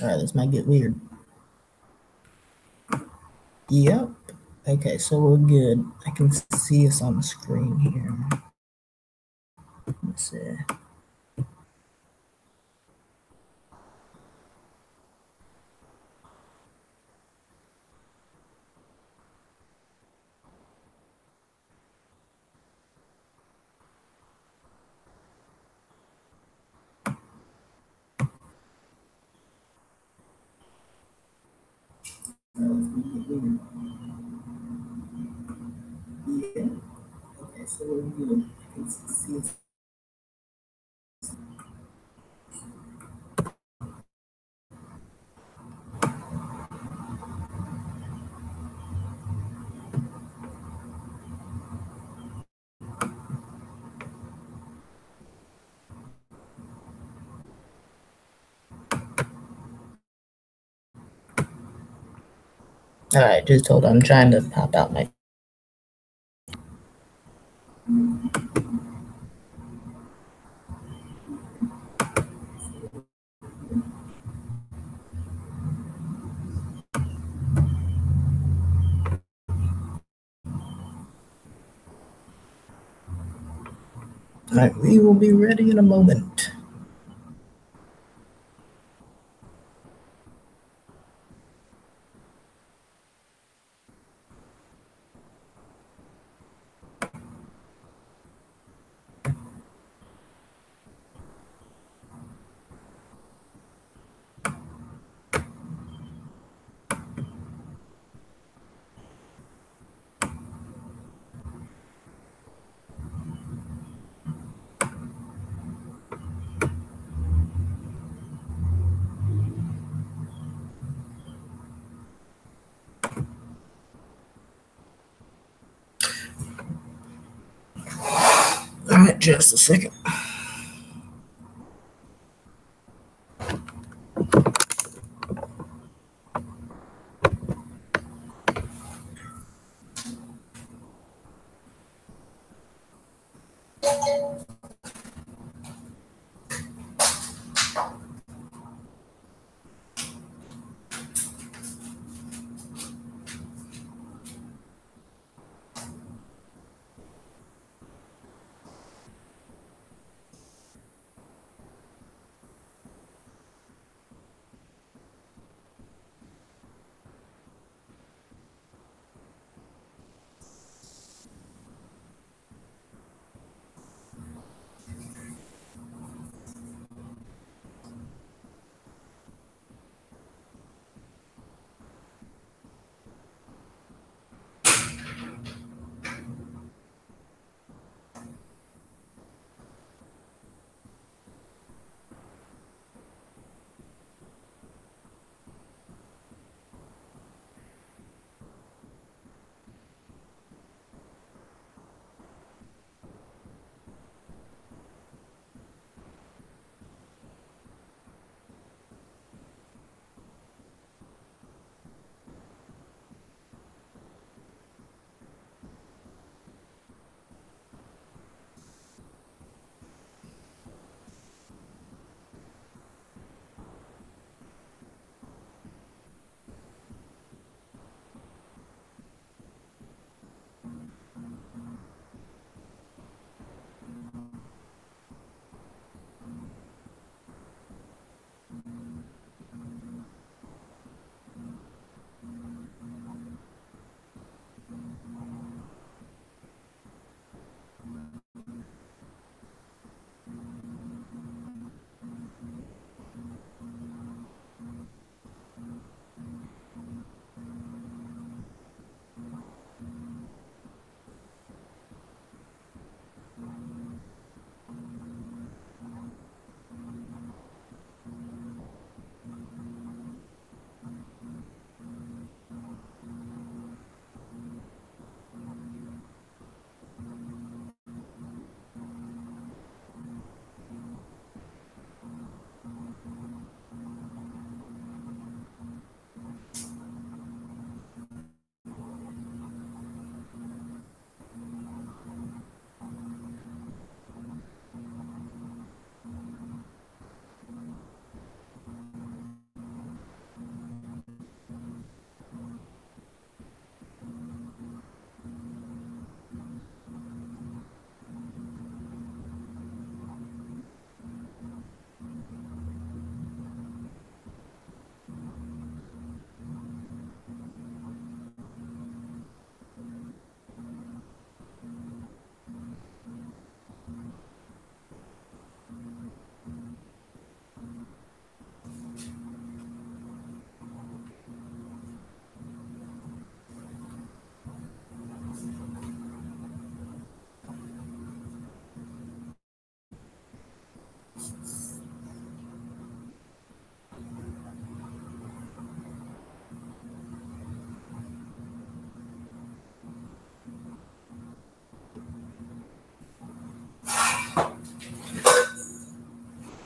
All right, this might get weird. Yep. Okay, so we're good. I can see us on the screen here. Let's see. Yeah. Okay, so we're good. I can see us. All right, just hold on. I'm trying to pop out my. All right, we will be ready in a moment. All right, just a second.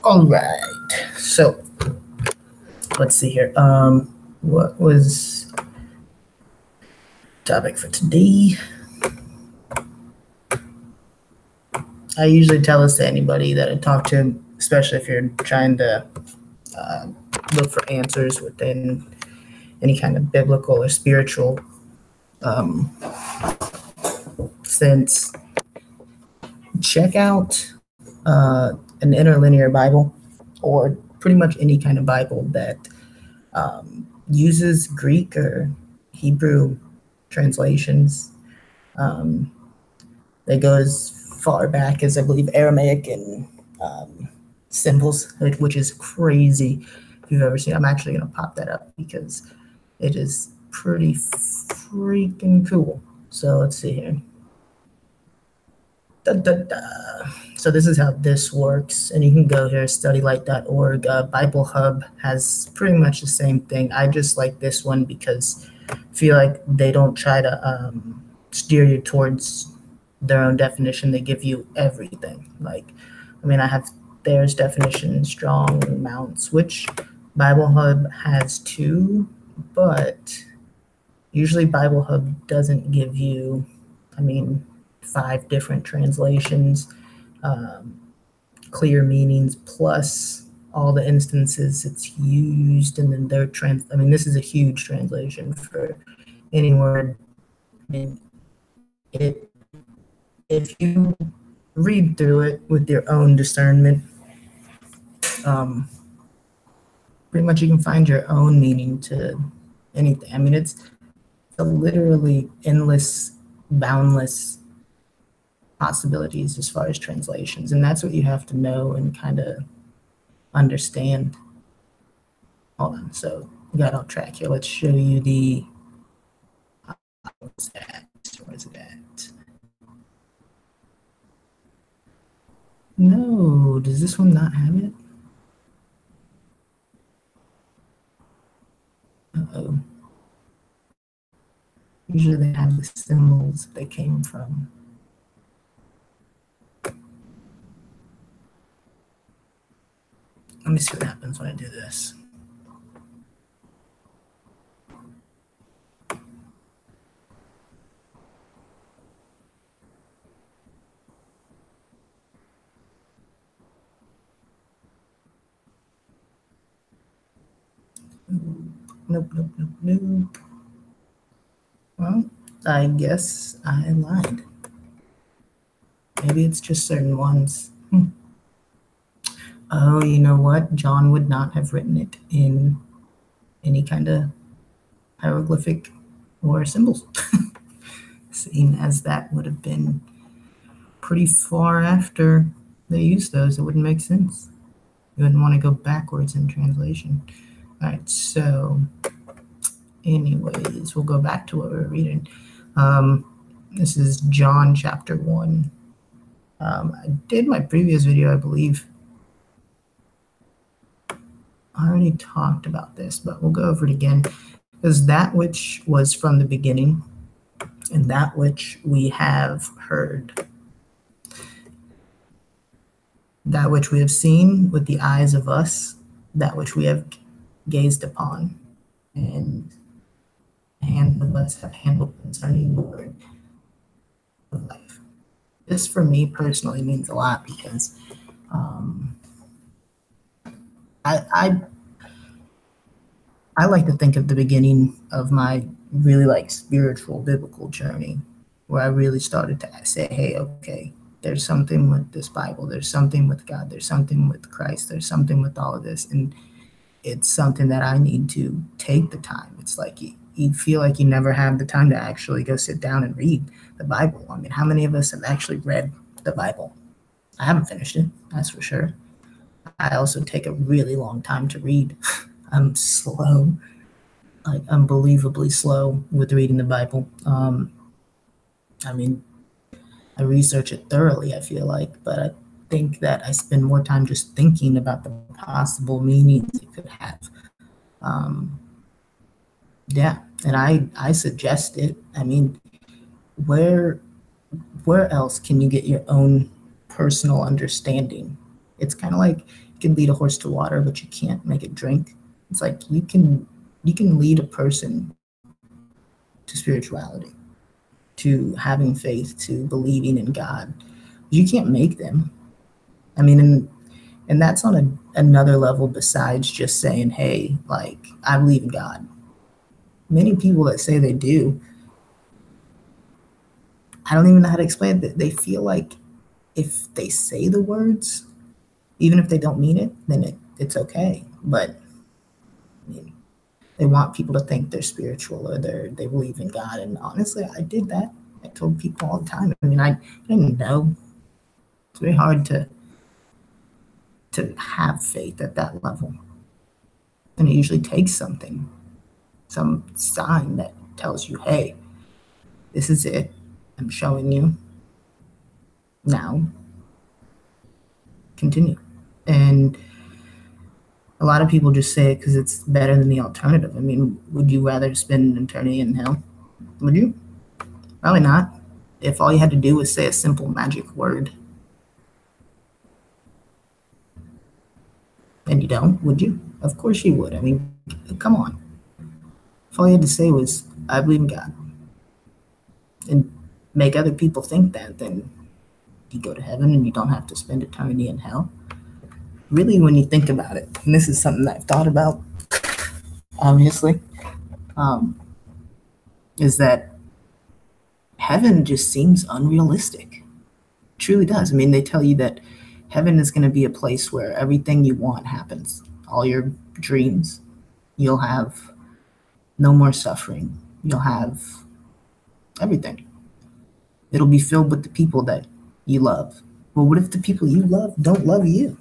All right. So let's see here. What was topic for today? I usually tell this to anybody that I talk to, especially if you're trying to look for answers within any kind of biblical or spiritual sense. Check out an interlinear Bible, or pretty much any kind of Bible that uses Greek or Hebrew translations. They go as far back as, I believe, Aramaic and symbols, which is crazy. If you've ever seen, I'm actually going to pop that up because it is pretty freaking cool. So let's see here. Da, da, da. So this is how this works, and you can go here, studylight.org. Bible Hub has pretty much the same thing. I just like this one because I feel like they don't try to steer you towards their own definition. They give you everything. Like, I mean, I have there's definition, strong mounts, which Bible Hub has too, but usually Bible Hub doesn't give you, I mean, 5 different translations, clear meanings, plus all the instances it's used, and then I mean, this is a huge translation for any word. I mean, if you read through it with your own discernment, pretty much you can find your own meaning to anything. I mean, it's a literally endless, boundless possibilities as far as translations, and that's what you have to know and kind of understand. Hold on, so we got off track here. Let's show you the where's it at? No, does this one not have it? Uh-oh. Usually they have the symbols they came from. Let me see what happens when I do this. Nope. Well, I guess I lied. Maybe it's just certain ones. Oh, you know what? John would not have written it in any kind of hieroglyphic or symbols. Seeing as that would have been pretty far after they used those, it wouldn't make sense. You wouldn't want to go backwards in translation. All right, so anyways, we'll go back to what we were reading. This is John chapter 1. I did my previous video, I believe. I already talked about this, but we'll go over it again. Because that which was from the beginning, and that which we have heard, that which we have seen with the eyes of us, that which we have gazed upon, and hand of us have handled concerning the word of life. This for me personally means a lot because I like to think of the beginning of my really like spiritual biblical journey, where I really started to say, hey, okay, there's something with this Bible, there's something with God, there's something with Christ, there's something with all of this, and it's something that I need to take the time. It's like you feel like you never have the time to actually go sit down and read the Bible. I mean, how many of us have actually read the Bible? I haven't finished it, that's for sure. I also take a really long time to read. I'm slow, like unbelievably slow with reading the Bible. I mean, I research it thoroughly, I feel like, but I think that I spend more time just thinking about the possible meanings it could have. Yeah, and I suggest it. I mean, where else can you get your own personal understanding? It's kind of like You can lead a horse to water, but you can't make it drink. It's like you can lead a person to spirituality, to having faith, to believing in God. You can't make them. I mean, and that's on another level besides just saying, hey, like, I believe in God. Many people that say they do, I don't even know how to explain it. They feel like if they say the words, even if they don't mean it, then it's okay. But I mean, they want people to think they're spiritual or they believe in God. And honestly, I did that. I told people all the time. I mean, I didn't know. It's very hard to have faith at that level. And it usually takes something, some sign that tells you, hey, this is it. I'm showing you. Now, continue. And a lot of people just say it because it's better than the alternative. I mean, would you rather spend an eternity in hell? Would you? Probably not. If all you had to do was say a simple magic word. And you don't, would you? Of course you would. I mean, come on. If all you had to say was, I believe in God, and make other people think that, then you go to heaven and you don't have to spend eternity in hell. Really, when you think about it, and this is something that I've thought about, obviously, um, is that heaven just seems unrealistic. It truly does. I mean, they tell you that heaven is going to be a place where everything you want happens. All your dreams. You'll have no more suffering. You'll have everything. It'll be filled with the people that you love. Well, what if the people you love don't love you?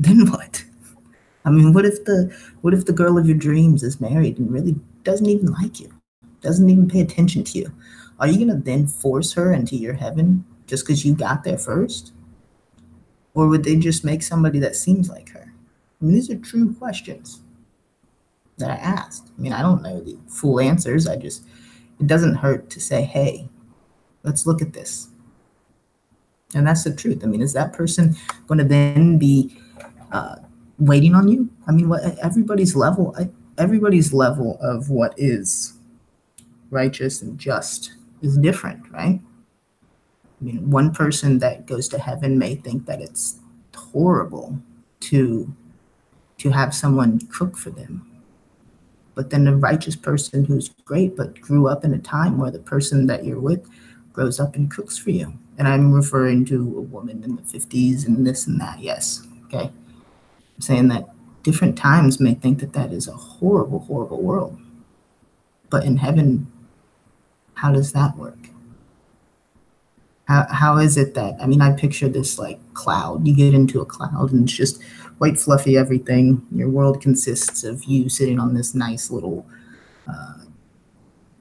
Then what? I mean, what if the girl of your dreams is married and really doesn't even like you, doesn't even pay attention to you? Are you gonna then force her into your heaven just because you got there first? Or would they just make somebody that seems like her? I mean, these are true questions that I asked. I mean, I don't know the full answers. It doesn't hurt to say, hey, let's look at this. And that's the truth. I mean, is that person going to then be uh, waiting on you? I mean, everybody's level of what is righteous and just is different, right? I mean, one person that goes to heaven may think that it's horrible to have someone cook for them. But then the righteous person who's great but grew up in a time where the person that you're with grows up and cooks for you. And I'm referring to a woman in the 50s and this and that, yes. Okay. I'm saying that different times may think that that is a horrible, horrible world. But in heaven, how does that work? How is it that, I mean, I picture this like cloud. You get into a cloud and it's just white, fluffy everything. Your world consists of you sitting on this nice little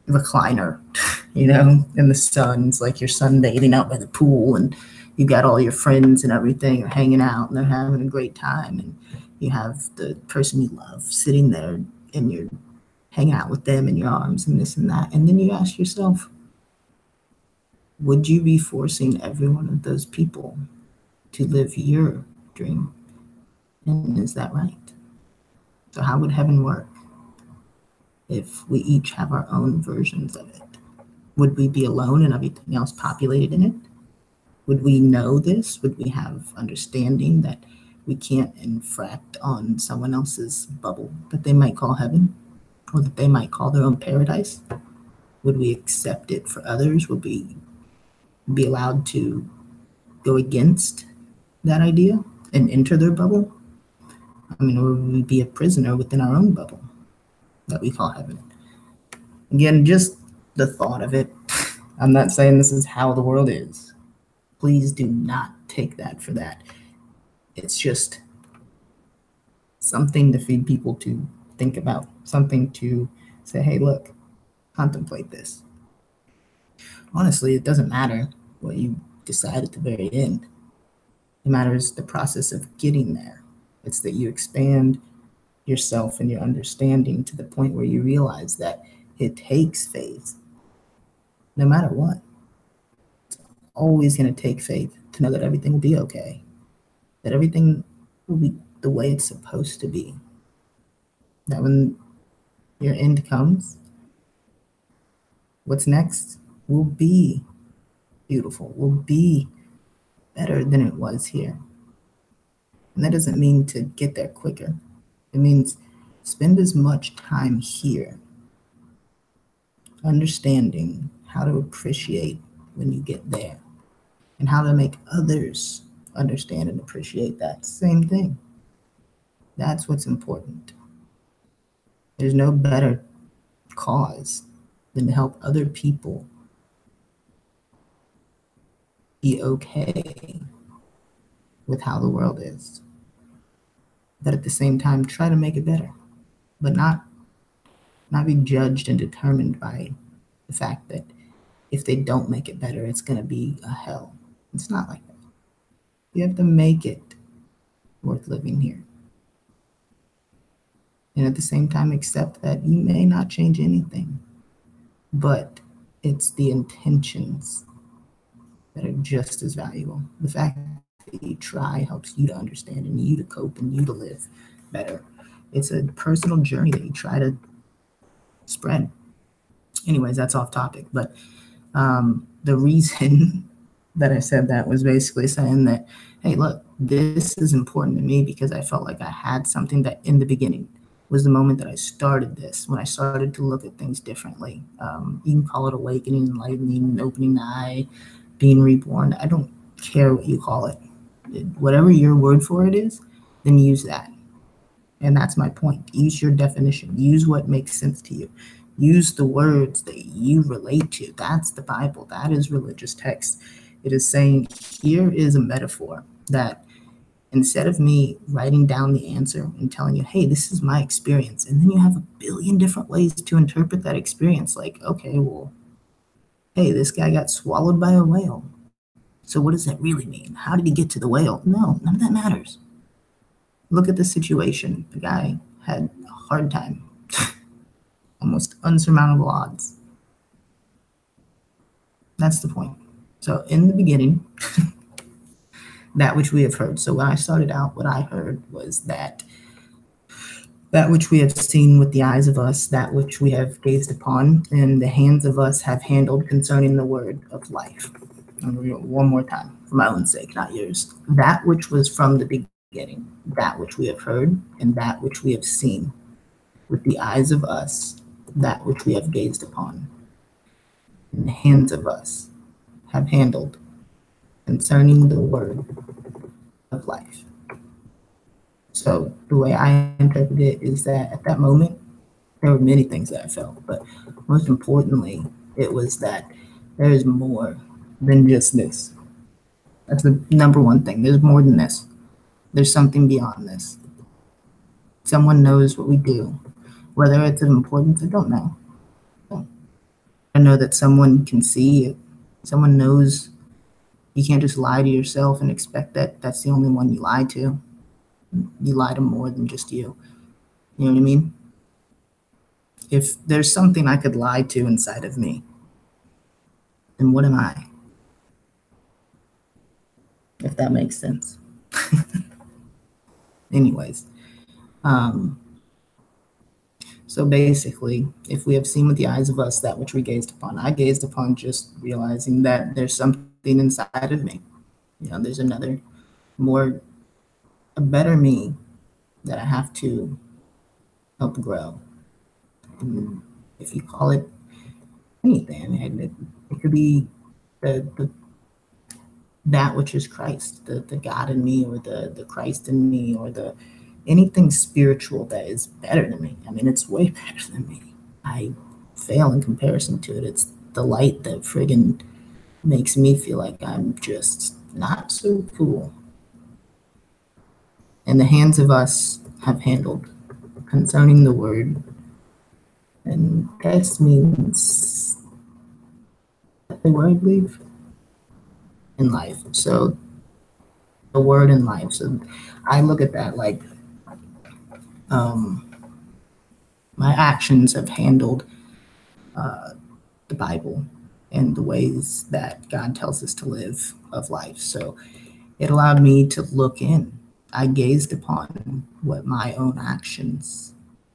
recliner, in the sun. It's like you're sunbathing out by the pool, and you got all your friends and everything are hanging out and they're having a great time. And you have the person you love sitting there and you're hanging out with them in your arms and this and that. And then you ask yourself, would you be forcing every one of those people to live your dream? And is that right? So how would heaven work if we each have our own versions of it? Would we be alone and everything else populated in it? Would we know this? Would we have understanding that we can't infract on someone else's bubble that they might call heaven, or that they might call their own paradise? Would we accept it for others? Would we be allowed to go against that idea and enter their bubble? I mean, or would we be a prisoner within our own bubble that we call heaven? Again, just the thought of it. I'm not saying this is how the world is. Please do not take that for that. It's just something to feed people to think about, something to say, hey, look, contemplate this. Honestly, it doesn't matter what you decide at the very end. It matters the process of getting there. It's that you expand yourself and your understanding to the point where you realize that it takes faith, no matter what. It's always going to take faith to know that everything will be okay, that everything will be the way it's supposed to be. That when your end comes, what's next will be beautiful, will be better than it was here. And that doesn't mean to get there quicker. It means spend as much time here understanding how to appreciate when you get there and how to make others understand and appreciate that same thing. That's what's important. There's no better cause than to help other people be okay with how the world is. But at the same time, try to make it better, but not be judged and determined by the fact that if they don't make it better, it's going to be a hell. It's not like that. You have to make it worth living here. And at the same time, accept that you may not change anything, but it's the intentions that are just as valuable. The fact that you try helps you to understand and you to cope and you to live better. It's a personal journey that you try to spread. Anyways, that's off topic, but the reason that I said that was basically saying that, hey, look, this is important to me because I felt like I had something that in the beginning was the moment that I started this, when I started to look at things differently. You can call it awakening, enlightening, opening the eye, being reborn. I don't care what you call it. Whatever your word for it is, then use that. And that's my point. Use your definition. Use what makes sense to you. Use the words that you relate to. That's the Bible. That is religious text. It is saying, here is a metaphor that instead of me writing down the answer and telling you, hey, this is my experience, and then you have a billion different ways to interpret that experience. Like, okay, well, hey, this guy got swallowed by a whale. So what does that really mean? How did he get to the whale? No, none of that matters. Look at the situation. The guy had a hard time, almost unsurmountable odds. That's the point. So in the beginning, that which we have heard. So when I started out, what I heard was that which we have seen with the eyes of us, that which we have gazed upon, and the hands of us have handled concerning the word of life. I'm going to read it one more time for my own sake, not yours. That which was from the beginning, that which we have heard, and that which we have seen with the eyes of us, that which we have gazed upon, and the hands of us have handled concerning the word of life. So the way I interpret it is that at that moment, there were many things that I felt, but most importantly, it was that there is more than just this. That's the number one thing. There's more than this. There's something beyond this. Someone knows what we do. Whether it's of importance, I don't know. I know that someone can see it. Someone knows. You can't just lie to yourself and expect that that's the only one you lie to. You lie to more than just you. You know what I mean? If there's something I could lie to inside of me, then what am I? If that makes sense. Anyways, so basically, if we have seen with the eyes of us that which we gazed upon, I gazed upon just realizing that there's something inside of me. You know, there's another, a better me that I have to help grow. And if you call it anything, it could be that which is Christ, the God in me, or the Christ in me, or anything spiritual that is better than me. I mean, it's way better than me. I fail in comparison to it. It's the light that friggin' makes me feel like I'm just not so cool. And the hands of us have handled concerning the word. And this means the word, I believe, in life. So the word in life. So I look at that like my actions have handled the Bible and the ways that God tells us to live of life. So it allowed me to look in I gazed upon what my own actions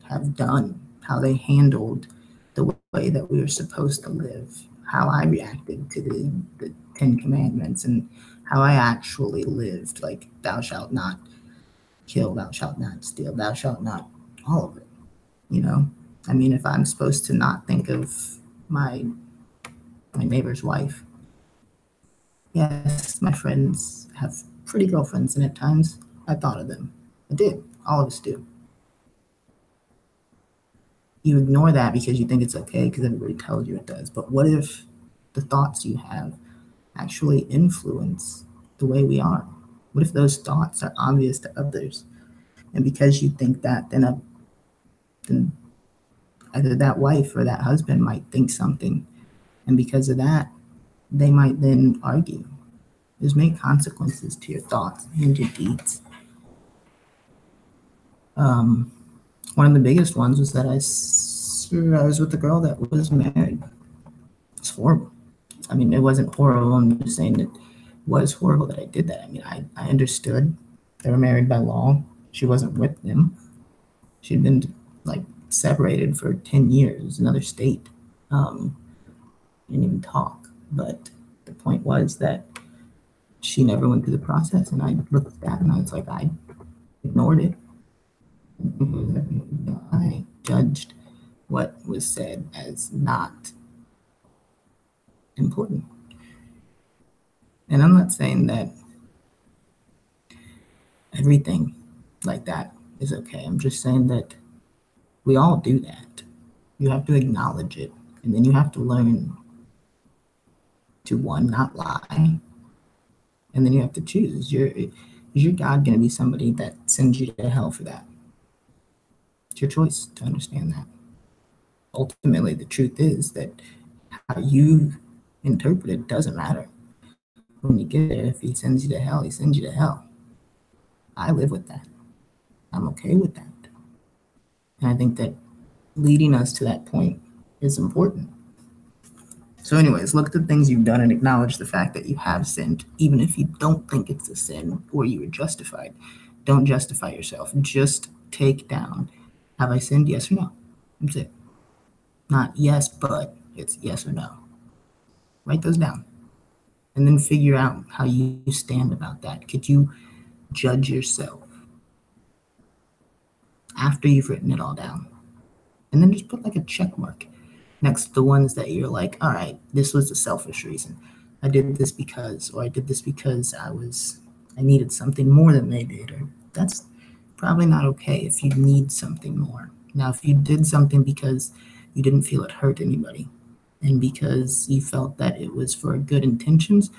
have done, how they handled the way that we were supposed to live, how I reacted to the Ten Commandments, and how I actually lived. Like, thou shalt not kill, thou shalt not steal, thou shalt not, all of it, you know? I mean, if I'm supposed to not think of my my neighbor's wife, yes, my friends have pretty girlfriends, and at times I thought of them. I did. All of us do. You ignore that because you think it's okay because everybody tells you it does. But what if the thoughts you have actually influence the way we are? What if those thoughts are obvious to others? And because you think that, then either that wife or that husband might think something. And because of that, they might then argue. There's many consequences to your thoughts and your deeds. Um, One of the biggest ones was that I was with a girl that was married. It's horrible. I mean, it wasn't horrible. I'm just saying it was horrible that I did that. I mean, I understood they were married by law. She wasn't with them. She'd been like separated for 10 years, another state. Um, didn't even talk. But the point was that she never went through the process. And I looked at that and I was like, I ignored it. I judged what was said as not important. And I'm not saying that everything like that is okay. I'm just saying that we all do that. You have to acknowledge it, and then you have to learn to one, not lie, and then you have to choose. Is your God going to be somebody that sends you to hell for that? It's your choice to understand that. Ultimately, the truth is that how you interpret it doesn't matter. When you get there, if he sends you to hell, he sends you to hell. I live with that. I'm okay with that. And I think that leading us to that point is important. So, anyways, look at the things you've done and acknowledge the fact that you have sinned, even if you don't think it's a sin or you were justified. Don't justify yourself. Just take down, have I sinned? Yes or no? That's it. Not yes, but it's yes or no. Write those down. And then figure out how you stand about that. Could you judge yourself after you've written it all down? And then just put like a check mark next to the ones that you're like, all right, this was a selfish reason. I did this because, or I did this because I needed something more than they did. Or that's probably not okay if you need something more. Now, if you did something because you didn't feel it hurt anybody and because you felt that it was for good intentions,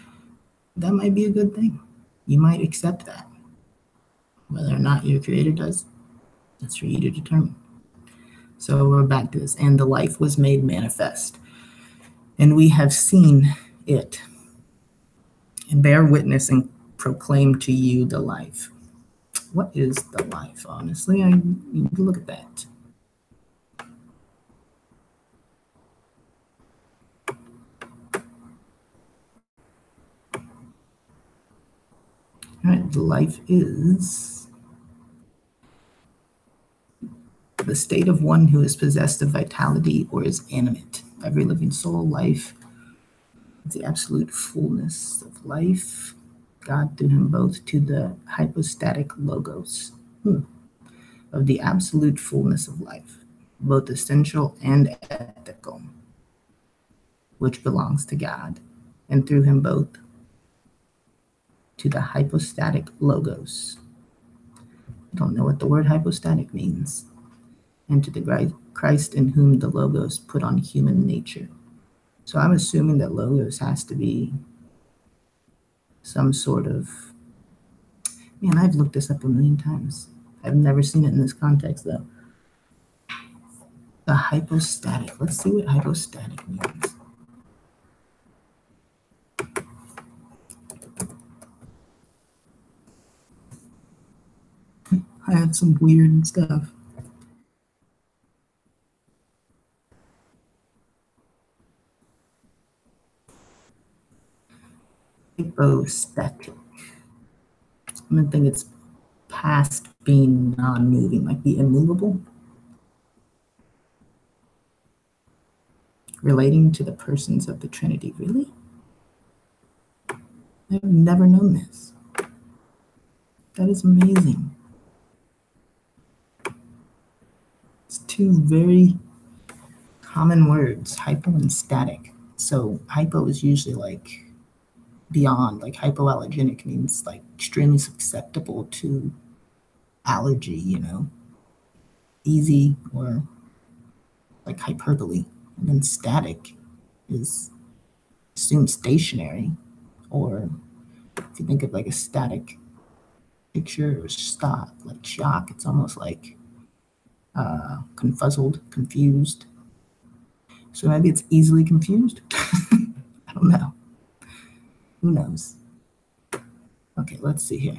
that might be a good thing. You might accept that. Whether or not your creator does, that's for you to determine. So we're back to this. And the life was made manifest, and we have seen it, and bear witness and proclaim to you the life. What is the life, honestly? I need to look at that. All right, the life is the state of one who is possessed of vitality or is animate. Every living soul, life, the absolute fullness of life. God threw him both to the hypostatic logos of the absolute fullness of life, both essential and ethical, which belongs to God, and through him both to the hypostatic logos. I don't know what the word hypostatic means. And to the Christ in whom the logos put on human nature. So I'm assuming that logos has to be some sort of, man, I've looked this up a million times. I've never seen it in this context though. The hypostatic. Let's see what hypostatic means. I had some weird stuff. Hypostatic. I'm gonna think it's past being non-moving, like the immovable, relating to the persons of the Trinity. Really? I've never known this. That is amazing. It's two very common words, hypo and static. So hypo is usually like beyond, like hypoallergenic means like extremely susceptible to allergy, easy, or like hyperbole. And then static is assumed stationary, or if you think of like a static picture or stop, like shock, it's almost like confuzzled, confused. So maybe it's easily confused. I don't know. Who knows? Okay, let's see here.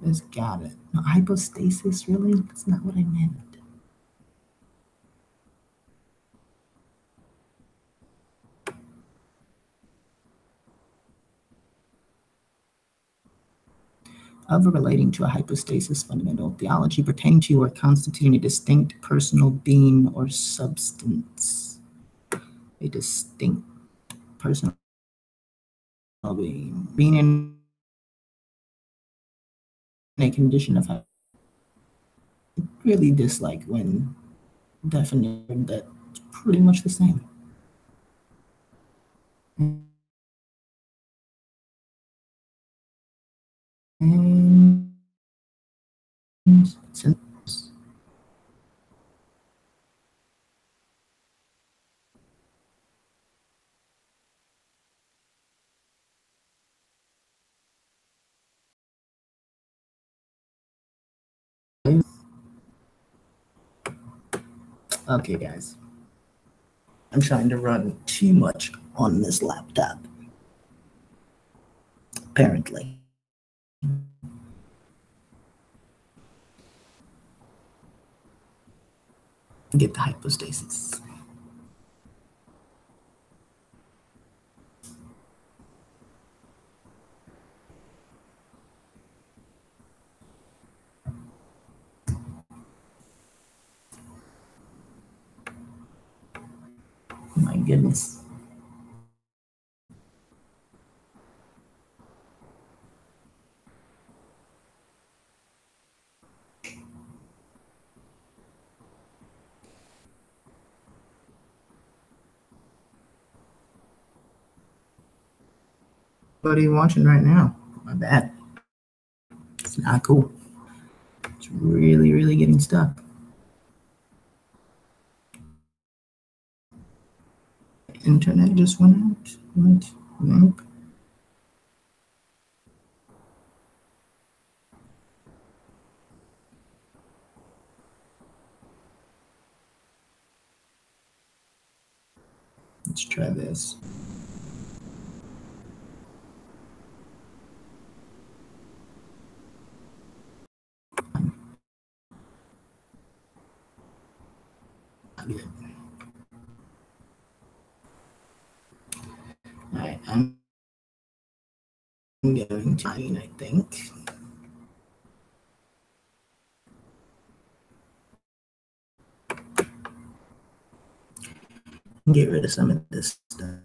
Let's got it. No, hypostasis, really? That's not what I meant. Of or relating to a hypostasis fundamental theology pertaining to or constituting a distinct personal being or substance. A distinct personal being. Being in a condition of really dislike when definition that's pretty much the same. And okay, guys. I'm trying to run too much on this laptop. Apparently. Get the hypostasis. Oh my goodness. What are you watching right now? My bad. It's not cool. It's really, really getting stuck. Internet just went out. What? Nope. Let's try this. Good. All right, I'm going to, I think. Get rid of some of this stuff.